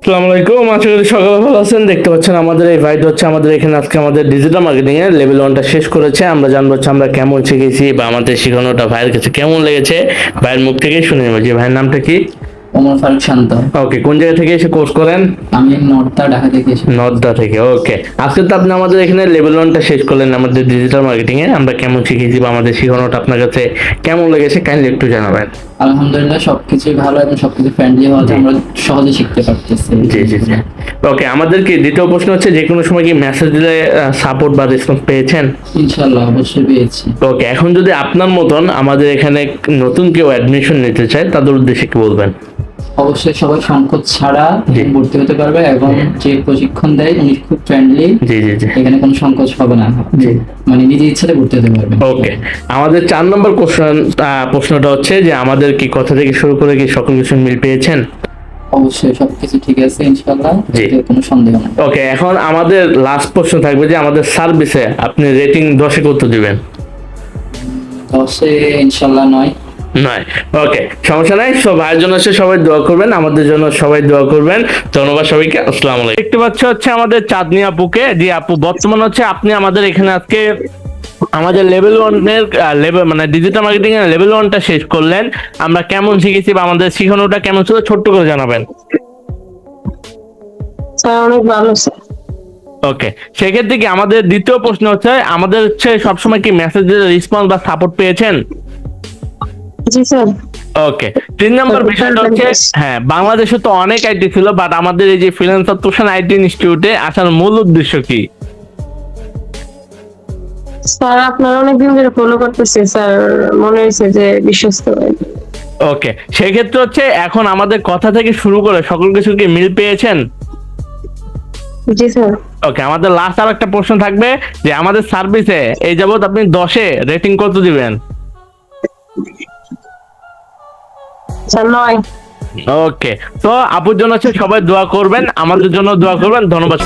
আসসালামু আলাইকুম, আশা করি সকালে ভালো আছেন। দেখতে পাচ্ছেন আমাদের এই ভাইটা হচ্ছে আমাদের এখানে আজকে আমাদের ডিজিটাল মার্কেটিং এর লেভেল 1টা শেষ করেছে। আমরা জানবো হচ্ছে আমরা কেমন শিখেছি বা আমাদের শেখানোটা ভাইয়ের কাছে কেমন লেগেছে। ভাইয়ের মুখ থেকেই শুনে নেবো। যে ভাইয়ের নামটা কি? ওমর ফারুক শান্ত। ওকে, কোন জায়গা থেকে এসে কোর্স করেন? আমি নর্থদা, ঢাকা থেকে এসেছি। নর্দা থেকে। ওকে, আজকে তো আপনি আমাদের এখানে লেভেল 1টা শেষ করলেন আমাদের ডিজিটাল মার্কেটিং এ। আমরা কেমন শিখেছি বা আমাদের শেখানোটা আপনার কাছে কেমন লেগেছে কাইন্ডলি একটু জানাবেন। আলহামদুলিল্লাহ সবকিছুই ভালো এবং সবকিছু ফ্রেন্ডলি হওয়াতে আমরা সহজে শিখতে পারতেছি। জি জি জি। ওকে, আমাদের কি দ্বিতীয় প্রশ্ন হচ্ছে যে কোনো সময় কি মেসেজ দিলে সাপোর্ট বা রেসপন্স পেয়েছেন? ইনশাআল্লাহ অবশ্যই পেয়েছি। ওকে, এখন যদি আপনার মতন আমাদের এখানে নতুন কেউ অ্যাডমিশন নিতে চায় তাদের উদ্দেশ্যে কি বলবেন? অবশ্যই সবাই সংকোচ ছাড়া জি। ভর্তি হতে পারবে এবং যে প্রশিক্ষণ দেয় উনি খুব ফ্রেন্ডলি। জি জি জি। এখানে কোনো সংকোচ হবে না, জি। মানে নিজের ইচ্ছাতে ভর্তি হতে পারবে। ওকে, আমাদের 4 নম্বর প্রশ্নটা হচ্ছে যে আমাদের কি কথা থেকে শুরু করে কি সকল কিছু মিল পেয়েছেন? অবশ্যই সবকিছু ঠিক আছে ইনশাআল্লাহ, জি। এতে কোনো সন্দেহ নেই। ওকে, এখন আমাদের লাস্ট প্রশ্ন থাকবে যে আমাদের সার্ভিসে আপনি রেটিং 10-এ কত দিবেন? 10-এ ইনশাআল্লাহ 9। নয়। ওকে, সমস্যা নাই। ভাইয়ের জন্য হচ্ছে সবাই দোয়া করবেন, আমাদের জন্য সবাই দোয়া করবেন। ধন্যবাদ সবাইকে। আসসালামু আলাইকুম। দেখতে পাচ্ছ হচ্ছে আমাদের চাঁদনি আপুকে। জি আপু, বর্তমান হচ্ছে আপনি আমাদের এখানে আজকে আমাদের লেভেল 1 এর লেভেল মানে ডিজিটাল মার্কেটিং এর লেভেল 1টা শেষ করলেন। আমরা কেমন শিখেছি বা আমাদের শেখানোটা কেমন ছিল ছোট্ট করে জানাবেন। স্যার অনেক ভালো স্যার। ওকে, সেক্ষেত্রে কি আমাদের দ্বিতীয় প্রশ্ন হচ্ছে আমাদের হচ্ছে সবসময় কি মেসেজের রেসপন্স বা সাপোর্ট পেয়েছেন? জি স্যার। ওকে, 3 নম্বর বিষয়টা হচ্ছে হ্যাঁ, বাংলাদেশে তো অনেক আইটি ছিল, বাট আমাদের এই যে ফ্রিল্যান্সার তুষার আইটি ইনস্টিটিউটে আসার মূল উদ্দেশ্য কি? স্যার আপনারা অনেকদিন ধরে ফলো করতেছি স্যার, মনে হয়েছে যে বিশ্বস্ত। ওকে, সেক্ষেত্রে হচ্ছে এখন আমাদের কথা থেকে শুরু করে সকল কিছু কি মিল পেয়েছেন? জি স্যার। ওকে, আমাদের লাস্ট আর একটা প্রশ্ন থাকবে যে আমাদের সার্ভিসে এই যাবত আপনি 10-এ রেটিং কত দিবেন? স্যার 9। ওকে, তো আপুর জন্য হচ্ছে সবাই দোয়া করবেন, আমাদের জন্য দোয়া করবেন। ধন্যবাদ।